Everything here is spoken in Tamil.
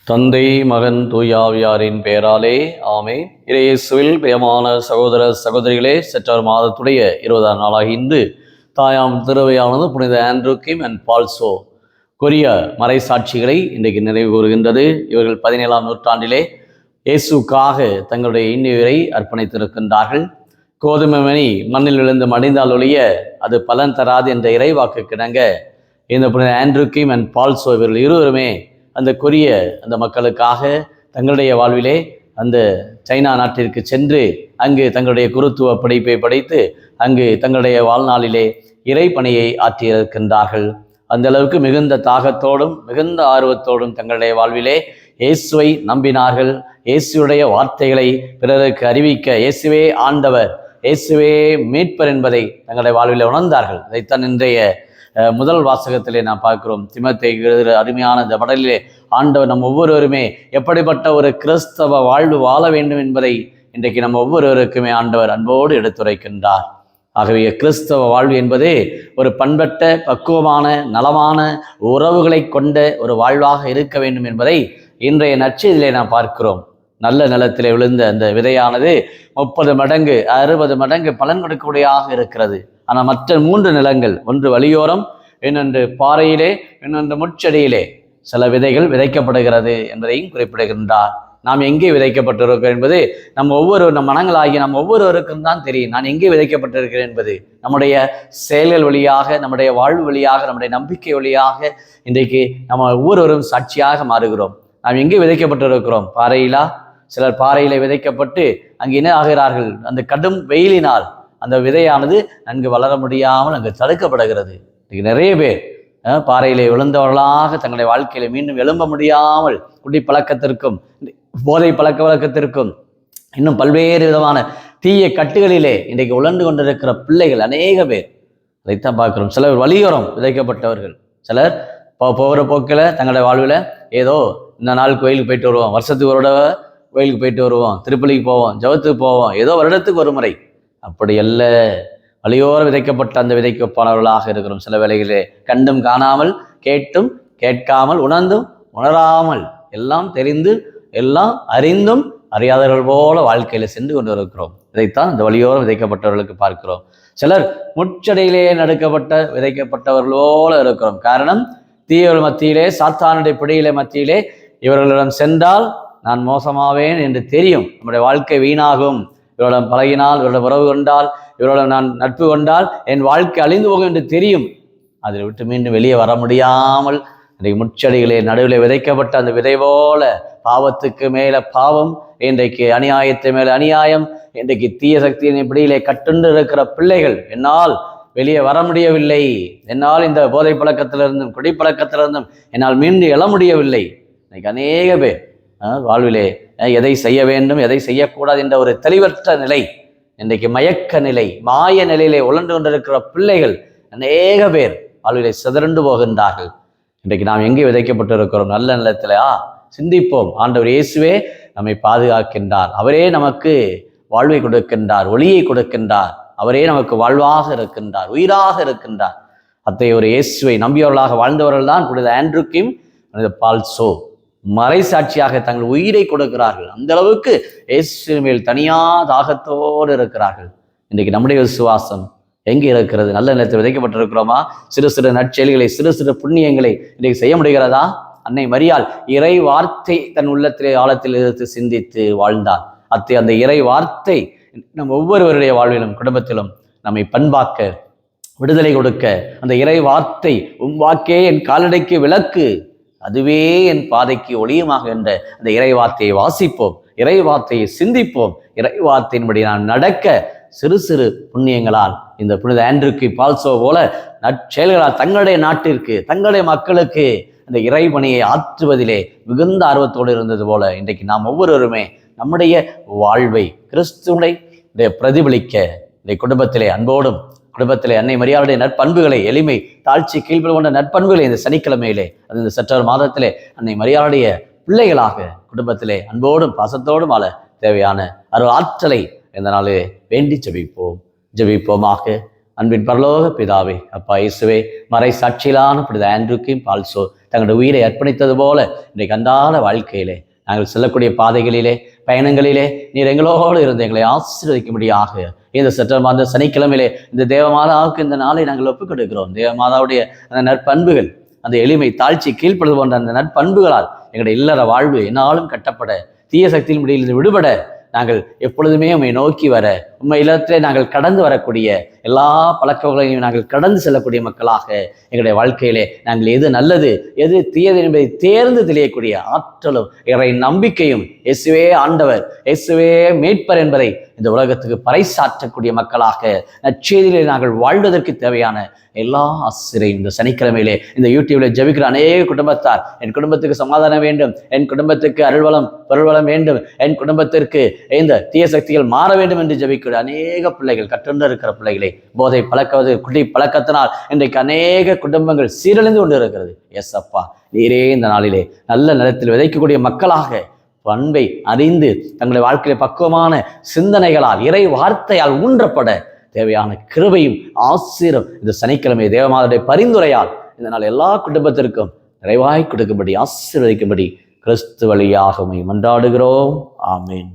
தந்தை மகன் தூயாவியாரின் பெயராலே ஆமென். இயேசுவில் பிரியமான சகோதர சகோதரிகளே, செப்டம்பர் மாதத்துடைய 20ஆம் நாளாக இன்று தாயாம் திருவையானது புனித ஆண்ட்ரூ கிம் அண்ட் பால்சோ கொரிய மறைசாட்சிகளை இன்றைக்கு நினைவு கூறுகின்றது. இவர்கள் 17ஆம் நூற்றாண்டிலே இயேசுக்காக தங்களுடைய இன்னுயிரை அர்ப்பணித்திருக்கின்றார்கள். கோதுமை மணி மண்ணில் விழுந்து மடிந்தால் ஒழிய அது பலன் தராது என்ற இறைவாக்கு கிணங்க இந்த புனித ஆண்ட்ரூ கிம் அண்ட் பால்சோ இவர்கள் இருவருமே அந்த கொரிய அந்த மக்களுக்காக தங்களுடைய வாழ்விலே அந்த சைனா நாட்டிற்கு சென்று அங்கு தங்களுடைய குருத்துவ படிப்பை படித்து அங்கு தங்களுடைய வாழ்நாளிலே இறைப்பணியை ஆற்றியிருக்கின்றார்கள். அந்த அளவுக்கு மிகுந்த தாகத்தோடும் மிகுந்த ஆர்வத்தோடும் தங்களுடைய வாழ்விலே இயேசுவை நம்பினார்கள். இயேசுடைய வார்த்தைகளை பிறருக்கு அறிவிக்க இயேசுவே ஆண்டவர், இயேசுவே மீட்பர் என்பதை தங்களுடைய வாழ்விலே உணர்ந்தார்கள். இதைத்தான் இன்றைய முதல் வாசகத்திலே நாம் பார்க்கிறோம். தீமோத்தேயுக்கு எழுதுகிற அருமையான இந்த மடலிலே ஆண்டவர் நம் ஒவ்வொருவருமே எப்படிப்பட்ட ஒரு கிறிஸ்தவ வாழ்வு வாழ வேண்டும் என்பதை இன்றைக்கு நம்ம ஒவ்வொருவருக்குமே ஆண்டவர் அன்போடு எடுத்துரைக்கின்றார். ஆகவே கிறிஸ்தவ வாழ்வு என்பது ஒரு பண்பட்ட பக்குவமான நலமான உறவுகளை கொண்ட ஒரு வாழ்வாக இருக்க வேண்டும் என்பதை இன்றைய நற்செய்தியிலே நாம் பார்க்கிறோம். நல்ல நிலத்திலே விழுந்த அந்த விதையானது 30 மடங்கு 60 மடங்கு பலன் கொடுக்கக்கூடியதாக இருக்கிறது. ஆனால் மற்ற 3 நிலங்கள், ஒன்று வழியோரம், இன்னொன்று பாறையிலே, இன்னொன்று முட்செடியிலே சில விதைகள் விதைக்கப்படுகிறது என்பதையும் குறிப்பிடுகின்றார். நாம் எங்கே விதைக்கப்பட்டிருக்கிறோம் என்பது நம் மனங்களாகி நம் ஒவ்வொருவருக்கும் தான் தெரியும். நான் எங்கே விதைக்கப்பட்டிருக்கிறேன் என்பது நம்முடைய செயல்கள் வழியாக, நம்முடைய வாழ்வு வழியாக, நம்முடைய நம்பிக்கை வழியாக இன்றைக்கு நம்ம ஒவ்வொருவரும் சாட்சியாக மாறுகிறோம். நாம் எங்கே விதைக்கப்பட்டிருக்கிறோம்? பாறையிலா? சிலர் பாறையில விதைக்கப்பட்டு அங்கு என்ன ஆகிறார்கள்? அந்த கடும் வெயிலினால் அந்த விதையானது நன்கு வளர முடியாமல் அங்கு தடுக்கப்படுகிறது. இன்னைக்கு நிறைய பேர் பாறையிலே விழுந்தவர்களாக தங்களுடைய வாழ்க்கையில மீண்டும் எழும்ப முடியாமல் குடி பழக்கத்திற்கும் போதை பழக்க வழக்கத்திற்கும் இன்னும் பல்வேறு விதமான தீய கட்டுகளிலே இன்றைக்கு உழண்டு கொண்டிருக்கிற பிள்ளைகள் அநேக பேர். அதைத்தான் பார்க்கிறோம். சிலர் வழியோரம் விதைக்கப்பட்டவர்கள், சிலர் போகிற போக்கில் தங்களுடைய வாழ்வில் ஏதோ இந்த நாள் கோயிலுக்கு போயிட்டு வருவோம், வருஷத்துக்கு ஒரு தடவை கோயிலுக்கு போயிட்டு வருவோம், திருப்பலிக்கு போவோம், ஜபத்துக்கு போவோம், ஏதோ வருடத்துக்கு ஒரு முறை. அப்படி அல்ல. வழியோர விதைக்கப்பட்ட அந்த விதைக்கப்பானவர்களாக இருக்கிறோம். சில வேளைகளே கண்டும் காணாமல், கேட்டும் கேட்காமல், உணர்ந்தும் உணராமல், எல்லாம் தெரிந்து எல்லாம் அறிந்தும் அறியாதவர்கள் போல வாழ்க்கையில சென்று கொண்டு இருக்கிறோம். இதைத்தான் இந்த வழியோரம் விதைக்கப்பட்டவர்களுக்கு பார்க்கிறோம். சிலர் முட்சடையிலேயே விதைக்கப்பட்டவர்களோல இருக்கிறோம். காரணம், தீயவர்கள் மத்தியிலே, சாத்தானுடைய பிடியிலே மத்தியிலே இவர்களிடம் சென்றால் நான் மோசமாவேன் என்று தெரியும். நம்முடைய வாழ்க்கை வீணாகும். இவரிடம் பழகினால், இவரிடம் உறவு கொண்டால், இவரிடம் நான் நட்பு கொண்டால் என் வாழ்க்கை அழிந்து போகும் என்று தெரியும். அதில் விட்டு மீண்டும் வெளியே வர முடியாமல் இன்றைக்கு முட்செடிகளே நடுவில் விதைக்கப்பட்ட அந்த விதை போல பாவத்துக்கு மேல பாவம், இன்றைக்கு அநியாயத்தை மேல அநியாயம், இன்றைக்கு தீய சக்தியின் பிடியிலே கட்டுண்டு இருக்கிற பிள்ளைகள், என்னால் வெளியே வர முடியவில்லை, என்னால் இந்த போதை பழக்கத்திலிருந்தும் குடிப்பழக்கத்திலிருந்தும் என்னால் மீண்டும் எழ முடியவில்லை. இன்னைக்கு அநேக பேர் வாழ்விலே எதை செய்ய வேண்டும் எதை செய்யக்கூடாது என்ற ஒரு தெளிவற்ற நிலை, இன்றைக்கு மயக்க நிலை, மாய நிலையிலே உழண்டு கொண்டிருக்கிற பிள்ளைகள் அநேக பேர் வாழ்விலே சிதறண்டு போகின்றார்கள். இன்றைக்கு நாம் எங்கே விதைக்கப்பட்டிருக்கிறோம்? நல்ல நிலத்தில் சிந்திப்போம். ஆண்டவர் இயேசுவே நம்மை பாதுகாக்கின்றார். அவரே நமக்கு வாழ்வை கொடுக்கின்றார், ஒளியை கொடுக்கின்றார். அவரே நமக்கு வாழ்வாக இருக்கின்றார், உயிராக இருக்கின்றார். அத்தகைய ஒரு இயேசுவை நம்பியவர்களாக வாழ்ந்தவர்கள் தான் புனித ஆண்ட்ரூ கிம், புனித பால்சோ மறைசாட்சியாக தங்கள் உயிரை கொடுக்கிறார்கள். அந்த அளவுக்கு இயேசு மேல் தனியா தாகத்தோடு இருக்கிறார்கள். இன்றைக்கு நம்முடைய விசுவாசம் எங்கே இருக்கிறது? நல்ல நிலத்தில் விதைக்கப்பட்டிருக்கிறோமா? சிறு சிறு நற்செயல்களை, சிறு சிறு புண்ணியங்களை இன்றைக்கு செய்ய முடிகிறதா? அன்னை மரியாள் இறை வார்த்தை தன் உள்ளத்திலே ஆழத்தில் எடுத்து சிந்தித்து வாழ்ந்தார். அந்த இறை வார்த்தை நம் ஒவ்வொருவருடைய வாழ்விலும் குடும்பத்திலும் நம்மை பண்பாக்க, விடுதலை கொடுக்க, அந்த இறை வார்த்தை உம் வாக்கே என் காலடைக்கு விளக்கு, அதுவே என் பாதைக்கு ஒளியுமாக என்ற அந்த இறை வார்த்தையை வாசிப்போம், இறை வார்த்தையை சிந்திப்போம், இறை வார்த்தையின்படி நாம் நடக்க சிறு சிறு புண்ணியங்களால் இந்த புனித ஆண்ட்ரூ கிம் பால்சோ போல நற்செயல்களால் தங்களுடைய நாட்டிற்கு, தங்களுடைய மக்களுக்கு அந்த இறைபணியை ஆற்றுவதிலே மிகுந்த ஆர்வத்தோடு இருந்தது போல இன்றைக்கு நாம் ஒவ்வொருவருமே நம்முடைய வாழ்வை கிறிஸ்துவனுடைய பிரதிபலிக்க இந்த குடும்பத்திலே அன்போடும், குடும்பத்திலே அன்னை மரியாளுடைய நற்பண்புகளை, எளிமை, தாழ்ச்சி, கீழ்ப்படிவு கொண்ட நற்பண்புகளை இந்த சனிக்கிழமையிலே, அது இந்த செப்டம்பர் மாதத்திலே அன்னை மரியாளுடைய பிள்ளைகளாக குடும்பத்திலே அன்போடும் பாசத்தோடும் வாழ தேவையான அருள் ஆற்றலை இந்த நாளிலே வேண்டி ஜெபிப்போமாக. அன்பின் பரலோக பிதாவே, அப்பா இயேசுவே, மறை சாட்சியிலான புனித ஆண்ட்ரூக்கையும் பால்சோ தங்களுடைய உயிரை அர்ப்பணித்தது போல இன்றைக்கு அன்றாட வாழ்க்கையிலே நாங்கள் செல்லக்கூடிய பாதைகளிலே பயணங்களிலே நீர் எங்களோடு இருந்து எங்களை ஆசீர்வதிக்கும்படியாக இந்த செப்டம்பர் சனிக்கிழமையிலே இந்த தேவமாதாவுக்கு இந்த நாளை நாங்கள் ஒப்புக் கொடுக்கிறோம். தேவமாதாவுடைய அந்த நற்பண்புகள், அந்த எளிமை, தாழ்ச்சி, கீழ்ப்படுது போன்ற அந்த நற்பண்புகளால் எங்களுடைய இல்லற வாழ்வு என்னாலும் கட்டப்பட, தீய சக்தியின் முடியிலிருந்து விடுபட, நாங்கள் எப்பொழுதுமே உம்மை நோக்கி வர, உண்மை இல்லத்திலே நாங்கள் கடந்து வரக்கூடிய எல்லா பழக்கங்களையும் நாங்கள் கடந்து செல்லக்கூடிய மக்களாக எங்களுடைய வாழ்க்கையிலே நாங்கள் எது நல்லது எது தீயது என்பதை தேர்ந்து தெளியக்கூடிய ஆற்றலும் இறை நம்பிக்கையும், இயேசுவே ஆண்டவர், இயேசுவே மீட்பர் என்பதை இந்த உலகத்துக்கு பறைசாற்றக்கூடிய மக்களாக நற்செய்தியிலே நாங்கள் வாழ்வதற்கு தேவையான எல்லா ஆசிரியரையும் இந்த சனிக்கிழமையிலே இந்த யூடியூப்ல ஜெபிக்கிற அநேக குடும்பத்தார், என் குடும்பத்துக்கு சமாதானம் வேண்டும், என் குடும்பத்துக்கு அருள்வளம் பொருள்வளம் வேண்டும், என் குடும்பத்திற்கு இந்த தீய சக்திகள் மாற வேண்டும் என்று ஜெபிக்கிற அநேக பிள்ளைகள், கற்றுண்டு இருக்கிற பிள்ளைகளை போதை பழக்குவது, குடி பழக்கத்தினால் இன்றைக்கு அநேக குடும்பங்கள் சீரழிந்து கொண்டு இருக்கிறது. எஸ் அப்பா, நீரே இந்த நாளிலே நல்ல நிலத்தில் விதைக்கக்கூடிய மக்களாக பண்பை அறிந்து தங்களுடைய வாழ்க்கையில பக்குவமான சிந்தனைகளால் இறை வார்த்தையால் ஊன்றப்பட தேவையான கிருபையும் ஆசீரும் இந்த சனிக்கிழமை தேவமாதாவுடைய பரிந்துரையால் இதனால் எல்லா குடும்பத்திற்கும் நிறைவாய் கொடுக்கும்படி, ஆசீர்வதிக்கும்படி கிறிஸ்து வழியாக மன்றாடுகிறோம். ஆமீன்.